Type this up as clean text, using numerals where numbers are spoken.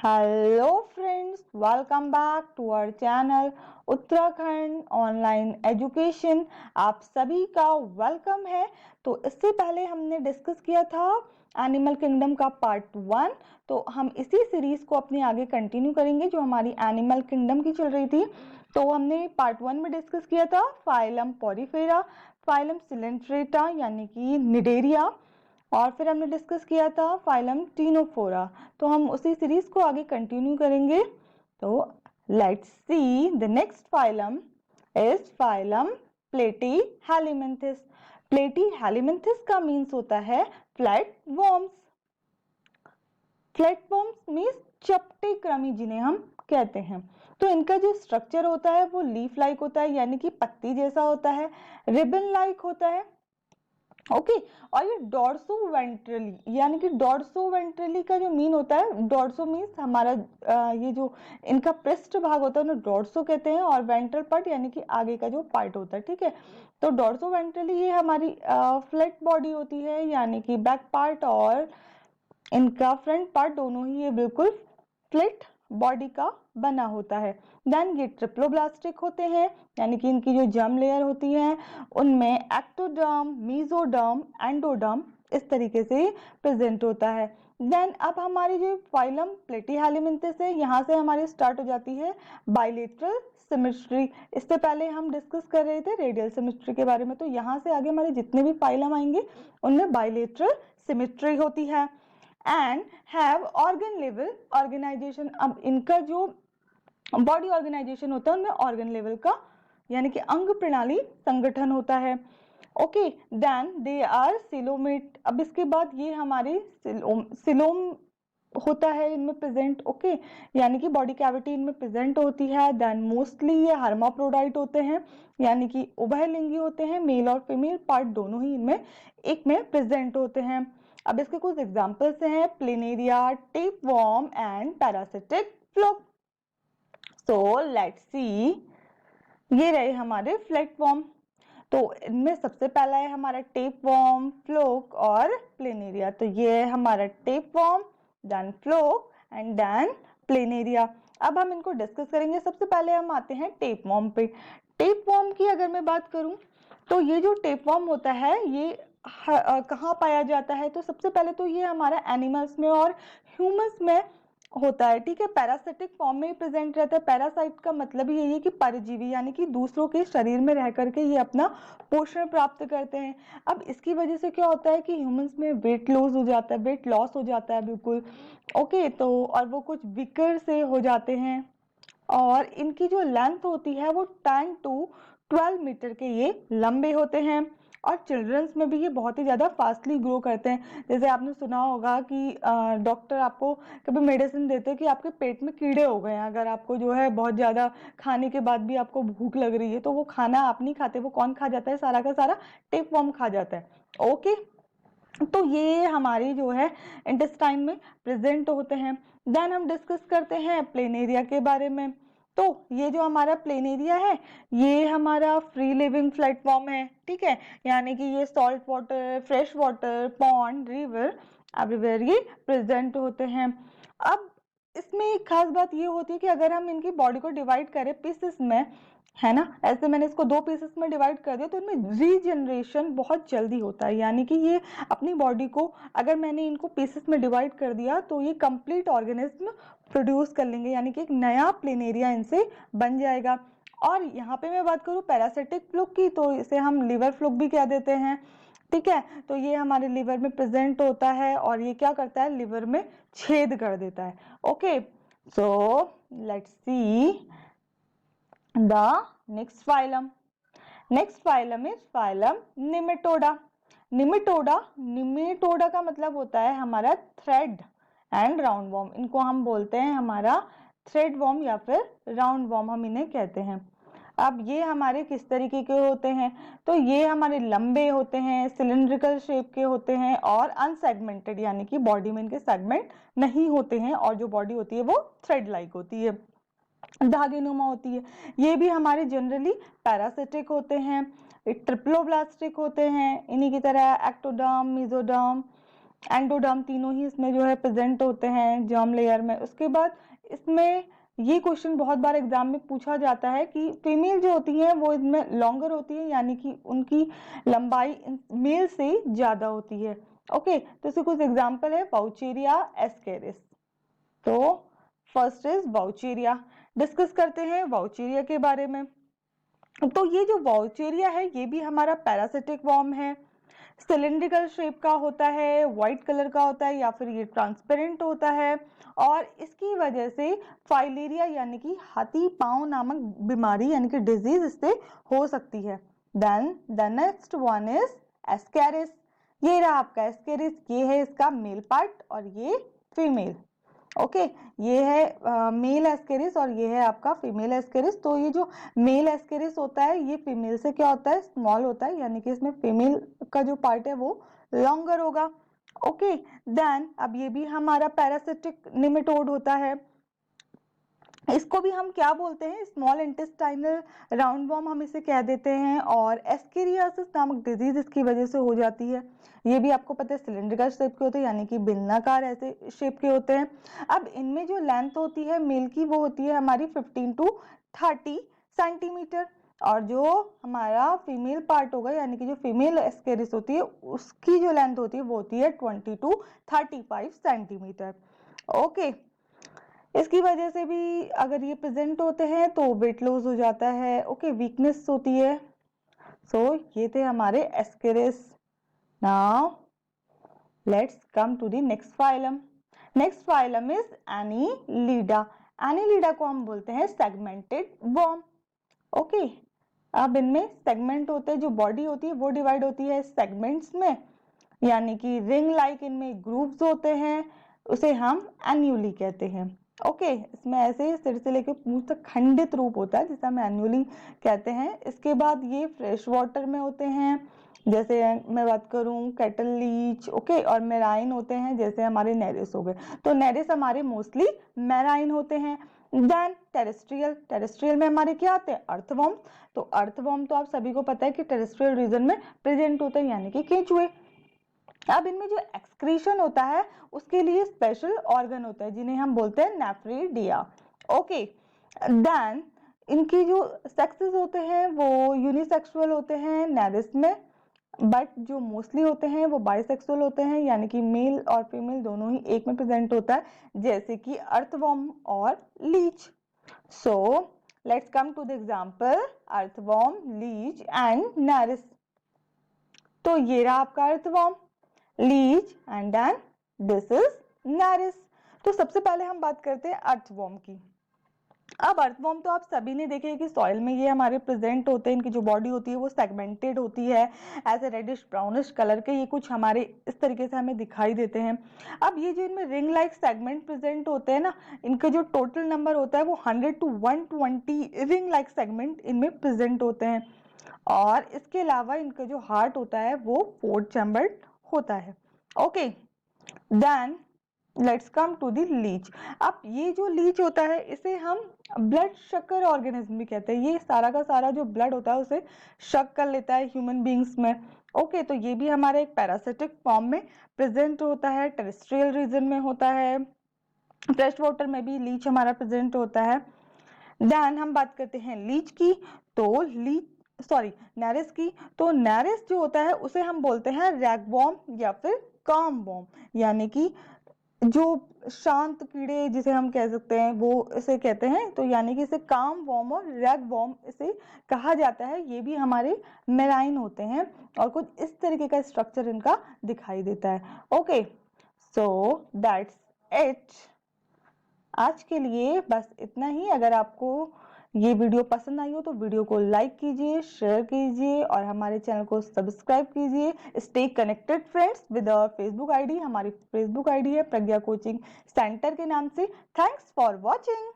Hello friends, welcome back to our channel Uttarakhand online education. आप सभी का वेलकम है। तो इससे पहले हमने डिस्कस किया था एनिमल किंगडम का पार्ट 1। तो हम इसी सीरीज को अपने आगे कंटिन्यू करेंगे जो हमारी एनिमल किंगडम की चल रही थी। तो हमने पार्ट 1 में डिस्कस किया था फाइलम पॉरीफेरा, फाइलम सिलेंट्रेटा यानी कि निडेरिया, और फिर हमने डिस्कस किया था फाइलम टीनोफोरा। तो हम उसी सीरीज को आगे कंटिन्यू करेंगे। तो let's see the next phylum is phylum platyhelminthes. Platyhelminthes का मीन्स होता है flat worms. Flat worms means चपटे कृमि जिन्हें हम कहते हैं। तो इनका जो स्ट्रक्चर होता है वो लीफ लाइक होता है यानी कि पत्ती जैसा होता है, रिबन लाइक होता है। ओके और ये डॉर्सो वेंट्रली यानी कि डॉर्सो वेंट्रली का जो मीन होता है, डॉर्सो मीन्स हमारा ये जो इनका पृष्ठ भाग होता है उन्हें डॉर्सो कहते हैं, और वेंट्रल पार्ट यानी कि आगे का जो पार्ट होता है। ठीक है, तो डॉर्सो वेंट्रली ये हमारी फ्लैट बॉडी होती है यानी कि बैक पार्ट, और इनका फ्रंट पार्ट दोनों ही ये बिल्कुल फ्लैट बॉडी का बना होता है। देन ये ट्रिप्लोब्लास्टिक होते हैं यानी कि इनकी जो जर्म लेयर होती है उनमें एक्टोडर्म, मेसोडर्म, एंडोडर्म इस तरीके से प्रेजेंट होता है। देन अब हमारी जो फाइलम प्लेटीहेलिमिंथिस है, यहाँ से हमारी स्टार्ट हो जाती है बाइलेटरल सिमेट्री। इससे पहले हम डिस्कस कर रहे थे रेडियल सिमेट्री के बारे में। तो यहाँ से आगे हमारे जितने भी फाइलम आएंगे उनमें बाइलेटरल सिमेट्री होती है and have organ level organisation. अब इनका जो बॉडी ऑर्गेनाइजेशन होता है उनमें ऑर्गन लेवल का यानी कि अंग प्रणाली संगठन होता है। Okay then they are coelomate. अब इसके बाद ये हमारे सिलोम होता है इनमें प्रेजेंट। ओके यानी कि बॉडी कैविटी इनमें प्रेजेंट होती है। देन मोस्टली ये हर्माफ्रोडाइट होते हैं यानी कि उभयलिंगी होते हैं, मेल और फीमेल पार्ट दोनों ही इनमें एक में प्रेजेंट होते हैं। अब इसके कुछ एग्जांपल्स हैं planaria, tapeworm and parasitic fluke. So let's see, ये रहे हमारे फ्लैट वॉर्म। तो इनमें सबसे पहला है हमारा टेप वॉर्म, फ्लोक और प्लेनेरिया। तो ये है हमारा tapeworm, then fluke and then planaria. अब हम इनको डिस्कस करेंगे। सबसे पहले हम आते हैं टेप वॉर्म पे। टेप वॉर्म की अगर मैं बात करूं तो ये जो टेप वॉर्म होता है ये कहाँ पाया जाता है? तो सबसे पहले तो ये हमारा एनिमल्स में और ह्यूमंस में होता है। ठीक है, पैरासिटिक फॉर्म में प्रेजेंट रहता है। पैरासाइट का मतलब ही यही है कि परजीवी यानी कि दूसरों के शरीर में रह करके ये अपना पोषण प्राप्त करते हैं। अब इसकी वजह से क्या होता है कि ह्यूमंस में वेट लॉस हो जाता है, वेट लॉस हो जाता है बिल्कुल। ओके तो और वो कुछ वीकर से हो जाते हैं, और इनकी जो लेंथ होती है वो 10 to 12 मीटर के ये लंबे होते हैं। और चिल्ड्रंस में भी ये बहुत ही ज़्यादा फास्टली ग्रो करते हैं। जैसे आपने सुना होगा कि डॉक्टर आपको कभी मेडिसिन देते हैं कि आपके पेट में कीड़े हो गए हैं, अगर आपको जो है बहुत ज़्यादा खाने के बाद भी आपको भूख लग रही है तो वो खाना आप नहीं खाते, वो कौन खा जाता है? सारा का सारा टेपवर्म खा जाता है। ओके तो ये हमारी जो है इंटेस्टाइन में प्रेजेंट होते हैं। देन हम डिस्कस करते हैं प्लेनेरिया के बारे में। तो ये जो हमारा प्लेनेरिया है ये हमारा फ्री लिविंग प्लेटफॉर्म है। ठीक है, यानी कि ये salt water, fresh water, pond, river everywhere ये प्रेजेंट होते हैं। अब इसमें एक खास बात ये होती है कि अगर हम इनकी बॉडी को डिवाइड करें पीसेस में, है ना, ऐसे मैंने इसको 2 पीसेस में डिवाइड कर दिया, तो इनमें रीजनरेशन बहुत जल्दी होता है। यानी कि ये अपनी बॉडी को, अगर मैंने इनको पीसेस में डिवाइड कर दिया तो ये कंप्लीट ऑर्गेनिज्म प्रोड्यूस कर लेंगे, यानी कि एक नया प्लेनेरिया इनसे बन जाएगा। और यहाँ पे मैं बात करूँ पैरासिटिक फ्लूक की, तो इसे हम लिवर फ्लूक भी कह देते हैं। ठीक है, तो ये हमारे लिवर में प्रेजेंट होता है और ये क्या करता है, लिवर में छेद कर देता है। Okay so let's C the next phylum. Next phylum is phylum Nematoda. Nematoda का मतलब होता है हमारा थ्रेड एंड राउंड वॉर्म। इनको हम बोलते हैं हमारा थ्रेड वॉर्म या फिर राउंड वॉर्म हम इन्हें कहते हैं। अब ये हमारे किस तरीके के होते हैं? तो ये हमारे लंबे होते हैं, सिलिंड्रिकल शेप के होते हैं और अनसेगमेंटेड यानी कि बॉडी में इनके सेगमेंट नहीं होते हैं, और जो बॉडी होती है वो थ्रेड लाइक होती है, धागे नुमा होती है। ये भी हमारे जनरली पैरासिटिक होते हैं, ट्रिप्लोब्लास्टिक होते हैं, इन्हीं की तरह एक्टोडर्म, मेसोडर्म एंडोडर्म, तीनों ही इसमें जो है प्रेजेंट होते हैं जर्म लेयर में। उसके बाद इसमें ये क्वेश्चन बहुत बार एग्जाम में पूछा जाता है कि फीमेल जो होती है वो इसमें लॉन्गर होती है, यानी कि उनकी लंबाई मेल से ज्यादा होती है। ओके, तो इसके कुछ एग्जाम्पल है, वाउचेरिया एस्केरिस। तो फर्स्ट इज वाउचेरिया। डिस्कस करते हैं वाउचेरिया के बारे में। तो ये जो वाउचेरिया है ये भी हमारा पैरासिटिक वॉर्म है। सिलिंड्रिकल शेप का होता है, व्हाइट कलर का होता है, या फिर ये ट्रांसपेरेंट होता है, और इसकी वजह से फाइलेरिया यानी कि हाथी पांव नामक बीमारी यानी कि डिजीज इससे हो सकती है। Then the next one is ascaris. ये रहा आपका एस्केरिस, ये है इसका मेल पार्ट और ये फीमेल। ओके, ये है मेल एस्केरिस और ये है आपका फीमेल एस्केरिस। तो ये जो मेल एस्केरिस होता है ये फीमेल से क्या होता है, स्मॉल होता है, यानी कि इसमें फीमेल का जो पार्ट है वो लॉन्गर होगा। ओके, देन अब ये भी हमारा पैरासिटिक निमेटोड होता है। इसको भी हम क्या बोलते हैं, स्मॉल इंटेस्टाइनल राउंडवॉर्म हम इसे कह देते हैं, और एस्केरियासिस नामक डिजीज इसकी वजह से हो जाती है। ये भी आपको पता है सिलिंड्रिकल शेप के होते हैं, यानी कि बेलनाकार ऐसे शेप के होते हैं। अब इनमें जो लेंथ होती है मेल की वो होती है हमारी 15 to 30 सेंटीमीटर, और जो हमारा फीमेल पार्ट होगा यानी कि जो फीमेल एस्केरिस होती है उसकी जो लेंथ होती है वो होती है 20 to 35 सेंटीमीटर। ओके, इसकी वजह से भी अगर ये प्रेजेंट होते हैं तो वेट लॉस हो जाता है। ओके, वीकनेस होती है। सो ये थे हमारे ascaris. Now let's come to the next phylum. Next phylum is annelida. Annelida को हम बोलते हैं सेगमेंटेड वर्म। ओके, अब इनमें सेगमेंट होते हैं, जो बॉडी होती है वो डिवाइड होती है सेगमेंट्स में, यानी कि रिंग लाइक इनमें ग्रूव्स होते हैं, उसे हम एन्यूली कहते हैं। ओके, इसमें ऐसे सिर से लेकर पूंछ तक खंडित रूप होता है जिसे हम एन्यूली कहते हैं। इसके बाद ये फ्रेश वाटर में होते हैं, जैसे मैं बात करूं कैटल लीच। ओके, और मेराइन होते हैं जैसे हमारे नेरिस हो गए। तो नेरिस हमारे मोस्टली मेराइन होते हैं। देन टेरेस्ट्रियल, टेरेस्ट्रियल में हमारे क्या आते हैं, अर्थवॉर्म। तो अर्थवॉर्म तो आप सभी को पता है कि टेरेस्ट्रियल रीजन में प्रेजेंट होते हैं, यानी कि केंचुए। अब इनमें जो एक्सक्रीशन होता है उसके लिए स्पेशल ऑर्गन होता है जिन्हें हम बोलते हैं नेफ्रिडिया। ओके, देन इनकी जो सेक्सेस होते हैं वो यूनिसेक्सुअल होते हैं नेरिस में, बट जो मोस्टली होते हैं वो बाइसेक्सुअल होते हैं, यानी कि मेल और फीमेल दोनों ही एक में प्रेजेंट होता है, जैसे कि अर्थवॉर्म और leech. So let's come to the example earthworm, leech and nereis. तो ये रहा आपका earthworm, leech and then this is nereis. तो सबसे पहले हम बात करते हैं अर्थवॉर्म की। अब अर्थवॉर्म तो आप सभी ने देखे कि सॉइल में ये हमारे प्रेजेंट होते हैं, इनकी जो बॉडी होती है वो सेगमेंटेड होती है, ऐसे रेडिश ब्राउनिश कलर के, ये कुछ हमारे इस तरीके से हमें दिखाई देते हैं। अब ये जो इनमें रिंग लाइक सेगमेंट प्रेजेंट होते हैं ना, इनका जो टोटल नंबर होता है वो 100 to 120 रिंग लाइक सेगमेंट इनमें प्रेजेंट होते हैं, और इसके अलावा इनका जो हार्ट होता है वो 4 चैम्बर्ड होता है। Okay, then let's come to the leech. अब ये जो लीच होता है इसे हम ब्लड शक्कर ऑर्गेनिज्म भी कहते हैं। ये सारा का सारा जो ब्लड होता है उसे शक कर लेता है ह्यूमन बींग्स में। ओके, तो ये भी हमारे एक पैरासिटिक फॉर्म में प्रेजेंट होता है, टेरेस्ट्रियल रीजन में होता है, फ्रेश वाटर में भी लीच हमारा प्रेजेंट होता है। देन हम बात करते हैं लीच की, तो नेरिस की। तो नेरिस जो होता है उसे हम बोलते हैं रैगवॉर्म या फिर काम वॉर्म, यानी कि जो शांत कीड़े जिसे हम कह सकते हैं वो इसे कहते हैं। तो यानी कि इसे काम वॉर्म और रैग वॉर्म इसे कहा जाता है। ये भी हमारे मेराइन होते हैं और कुछ इस तरीके का स्ट्रक्चर इनका दिखाई देता है। Okay, so that's it. आज के लिए बस इतना ही। अगर आपको ये वीडियो पसंद आई हो तो वीडियो को लाइक कीजिए, शेयर कीजिए और हमारे चैनल को सब्सक्राइब कीजिए। Stay connected friends with our Facebook ID. हमारी फेसबुक आईडी है प्रज्ञा कोचिंग सेंटर के नाम से। Thanks for watching.